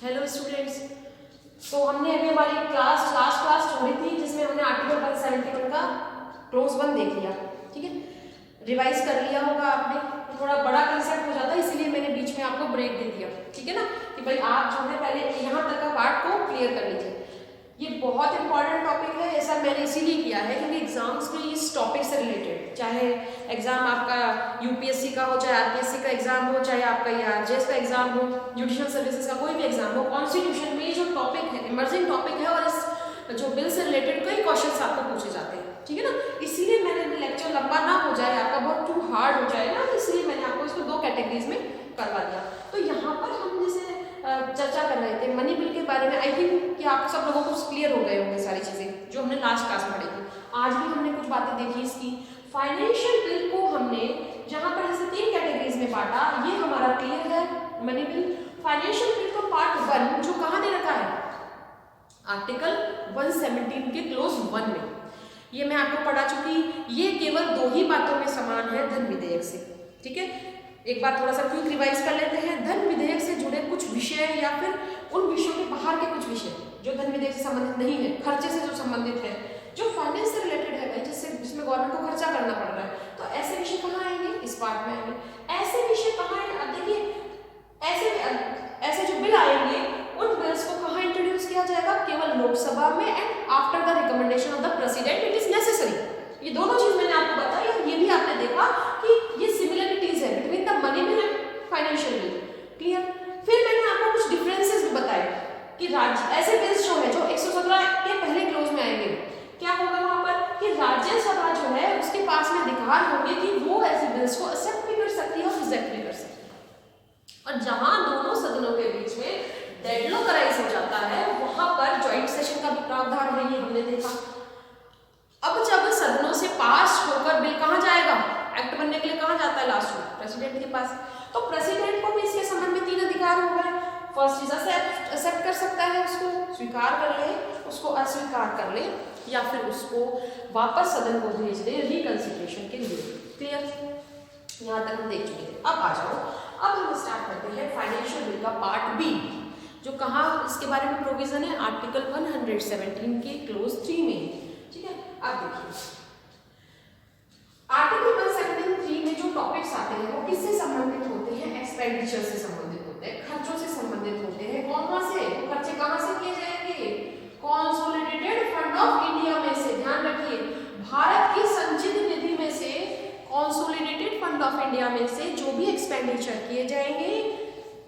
Hello students. तो हमने अभी हमारी लास्ट क्लास छोड़ी थी जिसमें हमने आर्टिकल 171 का क्लोज वन देख लिया। ठीक है, रिवाइज कर लिया होगा आपने। थोड़ा बड़ा कंसेप्ट हो जाता है इसीलिए मैंने बीच में आपको ब्रेक दे दिया। ठीक है ना, कि भाई आप जो है पहले यहाँ तक का पार्ट को क्लियर कर लीजिए। ये बहुत इंपॉर्टेंट टॉपिक है, ऐसा मैंने इसीलिए किया है क्योंकि एग्जाम्स के लिए इस टॉपिक से रिलेटेड, चाहे एग्जाम आपका यूपीएससी का हो, चाहे आरपीएससी का एग्जाम हो, चाहे आपका ये आरजेएस का एग्जाम हो, जुडिशियल सर्विसेज का कोई भी एग्जाम हो, कॉन्स्टिट्यूशन में जो टॉपिक है इमर्जिंग टॉपिक है और इस जो बिल से रिलेटेड कई क्वेश्चंस आपको पूछे जाते हैं। ठीक है ना, इसीलिए मैंने लेक्चर लंबा ना हो जाए, आपका बहुत टू हार्ड हो जाए ना, इसलिए मैंने आपको इसको दो कैटेगरीज में करवा दिया। तो यहाँ पर हम जैसे चर्चा कर रहे थे मनी बिल के बारे में। आई थिंक कि आप सब लोगों को क्लियर हो गए होंगे सारी चीजें जो हमने लास्ट क्लास में पढ़ी थी। आज भी हमने कुछ बातें देखी इसकी। फाइनेंशियल बिल को हमने जहां पर जैसे तीन कैटेगरीज में बांटा, ये हमारा क्लियर है मनी बिल। फाइनेंशियल बिल को पार्ट वन जो कहां दे रखा है, आर्टिकल 117 के क्लोज वन में, ये मैं आपको पढ़ा चुकी। ये केवल दो ही बातों में समान है धन विधेयक से। ठीक है, एक बार थोड़ा सा क्विक रिवाइज कर लेते हैं। धन विधेयक से जुड़े कुछ विषय या फिर उन विषयों के बाहर के कुछ विषय जो धन विधेयक से संबंधित नहीं है, खर्चे से जो संबंधित है, जो फाइनेंस से रिलेटेड है, जिसमें गवर्नमेंट को खर्चा करना पड़ रहा है, तो ऐसे विषय कहाँ आएंगे, इस पार्ट में आएंगे। ऐसे विषय कहाँ आएंगे, अब देखिए ऐसे जो बिल आएंगे उन बिल्स को कहाँ इंट्रोड्यूस किया जाएगा, केवल लोकसभा में and after the recommendation of the president it is necessary. ये दोनों चीज मैंने आपको बताई और ये भी आपने देखा कि ये सिमिलरिटीज है between the money bill and financial bill. Clear. फिर मैंने आपको कुछ डिफरेंसेस भी बताए कि राज्य ऐसे बिल्स जो है जो 117 के पहले क्लोज में आएंगे, क्या होगा वहां पर कि राज्यसभा जो है उसके पास में अधिकार होंगे कि वो ऐसे बिल्स को एक्सेप्ट भी कर सकती है और रिजेक्ट भी कर सकती है। और जहां दोनों सदनों के बीच में डेडलॉक राइज हो जाता है वहां पर ज्वाइंट सेशन का भी प्रावधान है, ये हमने देखा। अब जब सदनों से पास होकर बिल कहां जाएगा, एक्ट बनने के लिए कहां जाता है, लास्ट में प्रेसिडेंट के पास। तो प्रेसिडेंट को भी इसके संबंध में तीन अधिकार हो गए। फर्स्ट इज एक्सेप्ट कर सकता है, उसको स्वीकार कर ले, उसको अस्वीकार कर ले, या फिर उसको वापस सदन को भेज दे रिकंसिडरेशन के लिए। क्लियर, यहां तक हम देख चुके थे। अब आ जाओ, अब हम स्टार्ट करते हैं फाइनेंशियल बिल का पार्ट बी, जो कहां इसके बारे में प्रोविजन है, आर्टिकल 117 के क्लोज 3 में। ठीक है, अब देखिए आर्टिकल 117(3) में जो टॉपिक्स आते हैं वो किससे संबंधित होते हैं, एक्सपेंडिचर से संबंधित होते हैं, खर्चों से संबंधित होते हैं। कौन से खर्चे कहां से किए जाएंगे, कंसोलिडेटेड फंड ऑफ इंडिया में से। ध्यान रखिए, भारत की संचित निधि में से, कंसोलिडेटेड फंड ऑफ इंडिया में से जो भी एक्सपेंडिचर किए जाएंगे,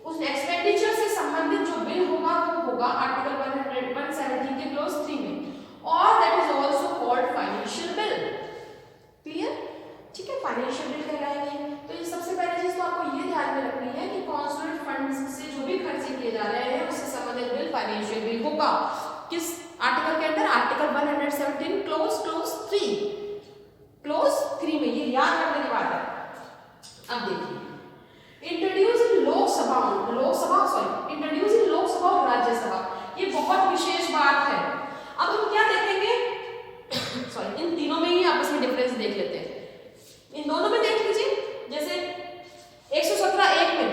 उस एक्सपेंडिचर से संबंधित जो बिल होगा वो होगा आर्टिकल 117 के क्लोज 3 में, और that is also called financial bill. Clear. ठीक है, फाइनेंशियल बिल कहलाएंगे। तो ये सबसे पहली चीज तो आपको ये ध्यान में रखनी है कि कंसोलिडेटेड फंड से जो भी खर्चे किए जा रहे हैं उससे संबंधित बिल फाइनेंशियल बिल होगा। किस आर्टिकल के अंदर, आर्टिकल 117 क्लोज 3 में, ये याद रखने की बात है। अब देखिए, इंट्रोड्यूस इन लोकसभा और राज्यसभा, ये बहुत विशेष बात है। अब हम क्या देखेंगे सॉरी, इन तीनों में ही आपस में डिफरेंस देख लेते हैं। इन दोनों में देख लीजिए, जैसे 117(1) में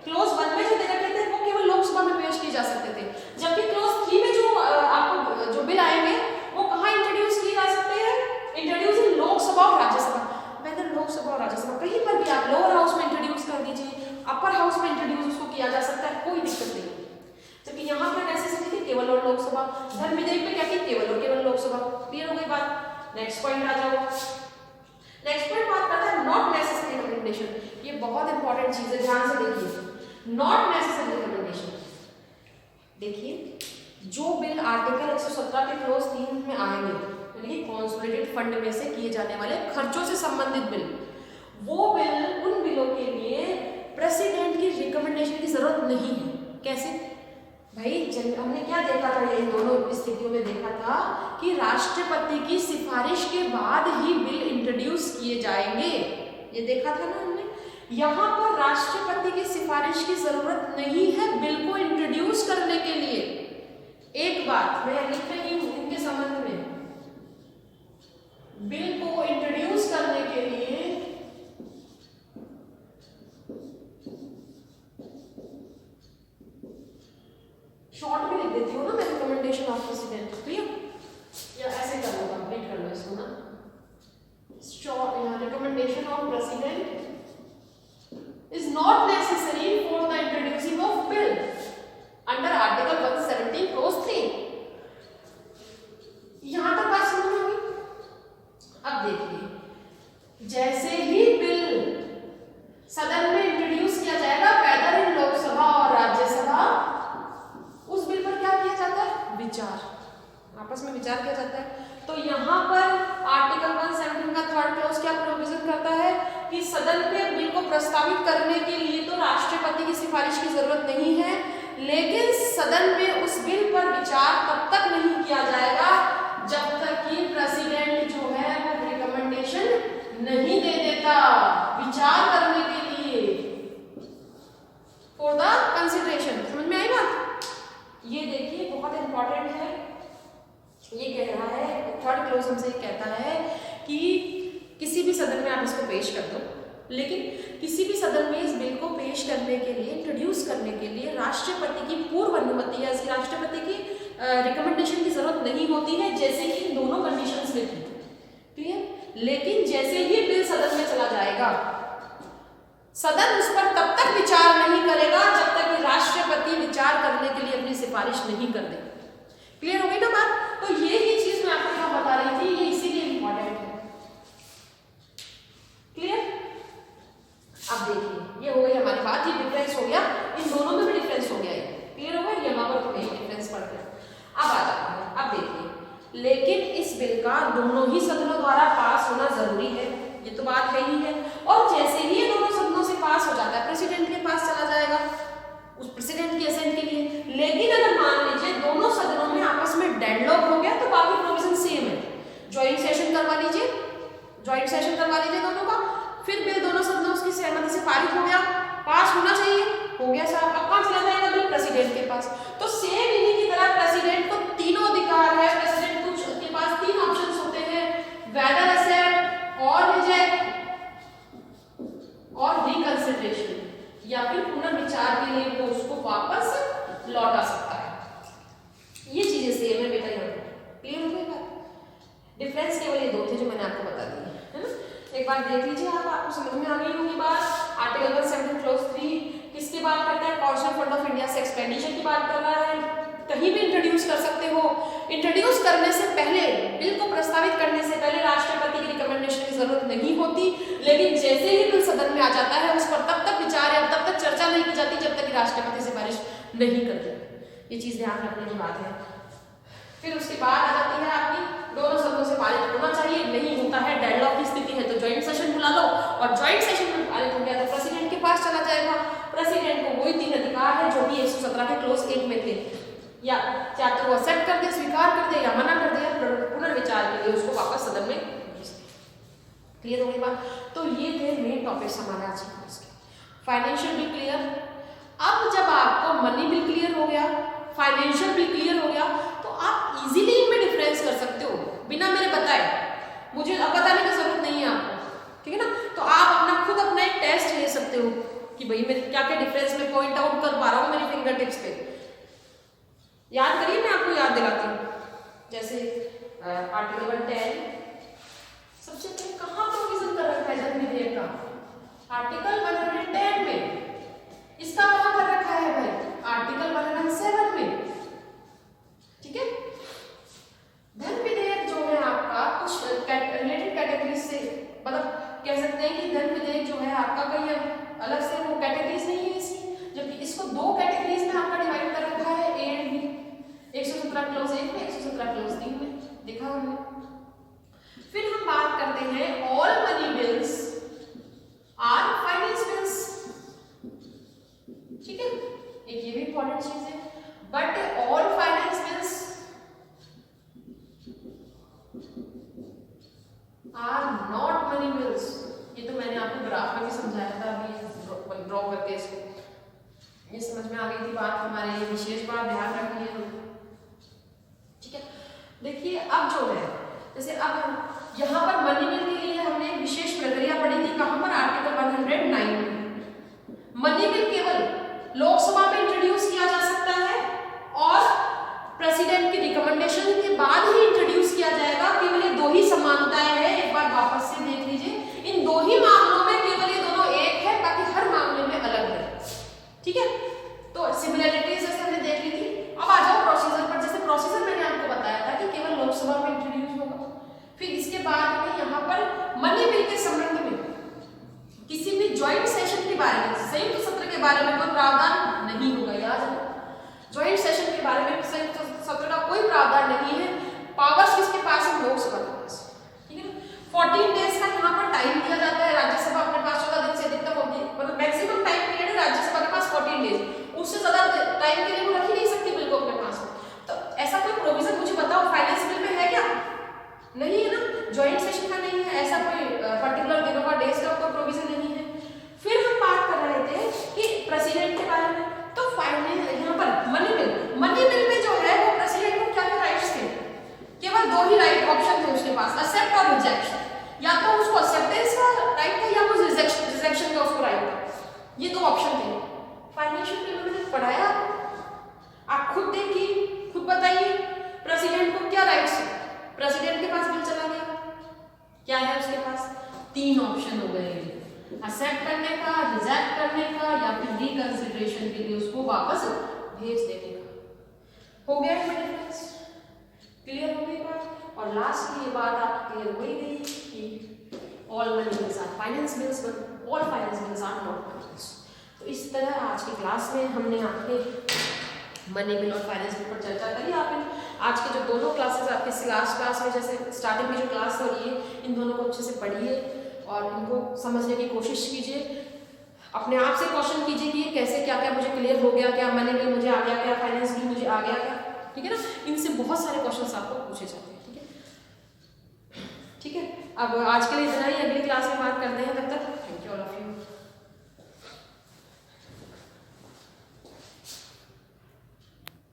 क्लोज 1 में जो दे रखे थे वो केवल लोकसभा में पेश किए जा सकते थे, जबकि क्लोज 3 में जो आपको जो बिल आएंगे वो कहाँ इंट्रोड्यूस किए जा सकते हैं, इंट्रोड्यूस इन लोकसभा और राज्यसभा। वेदर लोकसभा और राज्यसभा कहीं पर भी आप लोअर हाउस में इंट्रोड्यूस कर दीजिए, अपर हाउस में इंट्रोड्यूस उसको किया जा सकता है, कोई दिक्कत नहीं। जबकि यहाँ पर नेसेसिटी थी केवल और लोकसभा, धन विधेयक में क्या थी, केवल और केवल लोकसभा। क्लियर हो गई बात। नेक्स्ट पॉइंट आ जाओ। नेक्स्ट पॉइंट बात करता है नॉट नेसेसरी रिकमेंडेशन। ये बहुत इंपॉर्टेंट चीज है, ध्यान से देखिए। नॉट नेसेसरी रिकमेंडेशन, देखिए जो बिल आर्टिकल 117 के क्लोज 3 में आएंगे, यानी कंसोलिडेटेड फंड में से किए जाने वाले खर्चों से संबंधित बिल, वो बिल उन बिलों के लिए प्रेसिडेंट की रिकमेंडेशन की जरूरत नहीं है। कैसे भाई, हमने क्या देखा था, ये दोनों स्थितियों में देखा था कि राष्ट्रपति की सिफारिश के बाद ही बिल इंट्रोड्यूस किए जाएंगे, ये देखा था ना हमने। यहाँ पर राष्ट्रपति की सिफारिश की जरूरत नहीं है बिल को इंट्रोड्यूस करने के लिए। एक बात मैं लिख रही हूं इनके संबंध में, बिल को इंट्रोड्यूस करने के लिए शॉर्ट में लिख देती हूँ ना मैं, रिकमेंडेशन ऑफ प्रेसिडेंट, क्लियर, या ऐसे कर लो, कंप्लीट कर लो इसको ना। Recommendation of president is not necessary for the introducing of bill under article 117 clause 3। यहां तक बात समझ में होगी। अब देखिए, जैसे ही बिल सदन में इंट्रोड्यूस किया जाएगा, वेदर इन लोकसभा और राज्यसभा, उस बिल पर क्या किया जाता है, विचार, आपस में विचार किया जाता है। तो यहाँ पर आर्टिकल 117 का थर्ड क्लॉज क्या प्रोविजन करता है कि सदन में बिल को प्रस्तावित करने के लिए तो राष्ट्रपति की सिफारिश की जरूरत नहीं है, लेकिन सदन में उस बिल पर विचार तब तक नहीं किया जाएगा जब तक कि प्रेसिडेंट जो है वो रिकमेंडेशन नहीं दे देता विचार करने के लिए, फॉर द कंसिडरेशन। समझ में आई बात? ये देखिए बहुत इंपॉर्टेंट है। ये कह रहा है, थर्ड क्लॉज हमसे कहता है कि किसी भी सदन में आप इसको पेश कर दो, लेकिन किसी भी सदन में इस बिल को पेश करने के लिए, इंट्रोड्यूस करने के लिए राष्ट्रपति की पूर्व अनुमति या राष्ट्रपति की रिकमेंडेशन की जरूरत नहीं होती है, जैसे कि इन दोनों कंडीशंस में थी, क्लियर। लेकिन जैसे ही बिल सदन में चला जाएगा, सदन उस पर तब तक विचार नहीं करेगा जब तक कि राष्ट्रपति विचार करने के लिए अपनी सिफारिश नहीं कर दे। क्लियर हो गई ना बात? तो ये ही चीज मैं आपको यहाँ बता रही थी, ये इसीलिए इंपॉर्टेंट है, क्लियर। अब देखिए, ये हो गई हमारी बात, ये डिफरेंस हो गया, इन दोनों में भी डिफरेंस हो गया, ये क्लियर हो गया, ये हमारे पर थोड़ी डिफरेंस पड़ गया। अब आ जाता है, अब देखिए, लेकिन इस बिल का दोनों ही सदनों द्वारा पास होना जरूरी है, ये तो बात है ही है। और जैसे ही ये दोनों सदनों से पास हो जाता है, प्रेसिडेंट के पास चला जाएगा उस प्रेसिडेंट की असेंट के लिए। लेकिन अगर मान लीजिए दोनों सदनों में आपस में डेडलॉक हो गया, तो बाकी प्रोविजन सेम है, ज्वाइंट सेशन करवा लीजिए, ज्वाइंट सेशन करवा लीजिए दोनों का, फिर बिल दोनों सदनों की सहमति से पारित हो गया, पास होना चाहिए, हो गया साहब। अब कहाँ चला जाएगा बिल, प्रेसिडेंट के पास। तो सेम इन्हीं की तरह प्रेसिडेंट को तीनों अधिकार है, प्रेसिडेंट के पास तीन ऑप्शंस होते हैं, वेदर एक्सेप्ट और रिजेक्ट और रिकंसिडरेशन, या फिर पुनर्विचार के लिए वो उसको वापस लौटा सकता है। ये चीजें सेम है बेटा, यहाँ क्लियर हो गई बात? डिफरेंस केवल ये दो थे जो मैंने आपको बता दिए, है ना। एक बार देख लीजिए आप, आपको समझ में आ गई होगी बात। आर्टिकल 117 क्लॉज 3 किसकी बात करता है, कॉन्स्टिट्यूशन फंड ऑफ इंडिया से एक्सपेंडिचर की बात कर रहा है। कहीं भी इंट्रोड्यूस कर सकते हो, इंट्रोड्यूस करने से पहले, बिल को प्रस्तावित करने से पहले राष्ट्रपति की रिकमेंडेशन की जरूरत नहीं होती, लेकिन जैसे ही बिल सदन में आ जाता है उस पर तब तक विचार या तब तक चर्चा नहीं की जाती जब तक कि राष्ट्रपति सिफारिश नहीं करते। ये चीज ध्यान रखने की बात है। फिर उसके बाद आ जाती है आपकी, दोनों सदनों से पारित होना चाहिए, नहीं होता है, डेडलॉक की स्थिति है, तो ज्वाइंट सेशन बुला लो, और ज्वाइंट सेशन में पारित हो गया तो प्रेसिडेंट के पास चला जाएगा। प्रेसिडेंट को वही तीन अधिकार है जो कि 117 के क्लॉज 1 में थे, या चाहे तो वो एक्सेप्ट कर दे, स्वीकार कर दे, या मना कर दे, या पुनर्विचार के लिए उसको वापस सदन में भेज दे। क्लियर हो गई बात? तो ये थे मेन टॉपिक्स हमारे आज के। Financial bill clear. अब जब आपको मनी बिल क्लियर हो गया, फाइनेंशियल बिल क्लियर हो गया, तो आप इजीली इनमें डिफरेंस कर सकते हो बिना मेरे बताए, मुझे अब बताने की जरूरत नहीं है आपको, ठीक है ना। तो आप अपना खुद अपना एक टेस्ट ले सकते हो कि भाई मैं क्या क्या डिफरेंस में पॉइंट आउट कर पा रहा हूँ मेरी फिंगर टिप्स पे। याद करिए, मैं आपको याद दिलाती हूँ। जैसे आर्टिकल 110 सबसे पहले कहाँ प्रोविजन कर रखा है जन विधेयक का, आर्टिकल 110 में। इसका कहाँ कर रखा है भाई, आर्टिकल 107 में, ठीक है। धन विधेयक जो है आपका कुछ रिलेटेड कैटेगरी से, मतलब कह सकते हैं कि धन विधेयक जो है आपका कहीं अलग से वो कैटेगरीज नहीं है इसकी, जबकि इसको दो कैटेगरीज में आपका डिवाइड कर रखा है, ए एंड बी। 117 क्लॉज 1 में, 117 क्लॉज 3 में, देखा हमने। फिर हम बात करते हैं all money bills are finance bills, ठीक है, एक ये भी इंपॉर्टेंट चीज है। But all finance bills are not money bills. ये तो मैंने आपको ग्राफ में भी समझाया था, अभी ड्रॉ करके इसको, ये समझ में आ गई थी बात हमारे, ये विशेष बात ध्यान रखनी है, ठीक है। देखिए अब जो है, जैसे अब यहाँ पर मनी बिल के लिए हमने एक विशेष प्रक्रिया पढ़ी थी, कहाँ पर, आर्टिकल 109 में। मनी बिल केवल लोकसभा में इंट्रोड्यूस किया जा सकता है और रिकमेंडेशन के बाद ही इंट्रोड्यूस किया जाएगा। केवल ये दो ही समानताएं हैं, एक बार वापस से देख लीजिए, इन दो ही मामलों में केवल ये दोनों एक है, बाकी हर मामले में अलग है। ठीक है, तो सिमिलरिटीज जैसे हमने देख ली थी। अब आ जाओ प्रोसीजर पर। जैसे प्रोसीजर मैंने आपको बताया था कि केवल लोकसभा में इंट्रोड्यूस होगा, फिर इसके बाद में यहाँ पर मनी बिल के संबंध में किसी भी ज्वाइंट सेशन के बारे में, संयुक्त सत्र के बारे में कोई प्रावधान नहीं होगा। याद रखो, ज्वाइंट सेशन के बारे में संयुक्त सत्र का कोई प्रावधान नहीं है। पावर्स किसके पास है? लोकसभा के पास। ठीक है ना, 14 डेज का यहाँ पर टाइम दिया जाता है। राज्यसभा अपने पास 14 दिन से अधिकतम होगी, मतलब मैक्सिमम टाइम पीरियड है राज्यसभा के पास 14 डेज, उससे ज्यादा टाइम के लिए वो रख ही नहीं सकती बिल को अपने पास में। तो ऐसा कोई प्रोविजन मुझे बताओ फाइनेंस बिल में है क्या? नहीं है ना, ज्वाइंट सेशन का नहीं है, ऐसा कोई पर्टिकुलर दिनों का डेज का कोई प्रोविजन नहीं है। फिर हम बात कर रहे थे कि प्रेसिडेंट के बारे में, तो फाइनेंस यहाँ पर मनी बिल में जो है वो प्रेसिडेंट को क्या क्या राइट्स थे? केवल दो ही राइट ऑप्शन थे उसके पास, एक्सेप्ट और रिजेक्शन। या तो उसको एक्सेप्टेंस का राइट था या फिर रिजेक्शन का उसको राइट था, ये दो ऑप्शन थे। फाइनेंशियल बिल में मैंने पढ़ाया, आप खुद देखिए, खुद बताइए प्रेसिडेंट को क्या राइट्स है। प्रेसिडेंट के पास बिल चला गया, क्या है उसके पास? 3 ऑप्शन हो गए, एक्सेप्ट करने का, रिजेक्ट करने का या फिर रिकंसिडरेशन के लिए उसको वापस भेज देने का। हो गया क्लियर हो गई बात। और लास्ट की ये बात आपकी क्लियर हो गई कि all money bills are finance bills, but all finance bills are not finance. तो इस तरह आज की क्लास में हमने आपके मनी बिल और फाइनेंस बिल पर चर्चा करी। आप आज के जो दोनों क्लासेस आपके लास्ट क्लास में, जैसे स्टार्टिंग की जो क्लास हो रही है, इन दोनों को अच्छे से पढ़िए और इनको समझने की कोशिश कीजिए। अपने आप से क्वेश्चन कीजिए कि कैसे क्या क्या मुझे क्लियर हो गया, क्या मनी बिल मुझे आ गया, क्या फाइनेंस बिल मुझे आ गया क्या। ठीक है ना, इनसे बहुत सारे क्वेश्चंस आपको पूछे जाते हैं। ठीक है, ठीक है, अब आज के लिए इतना ही, अगली क्लास में बात करते हैं। तब तक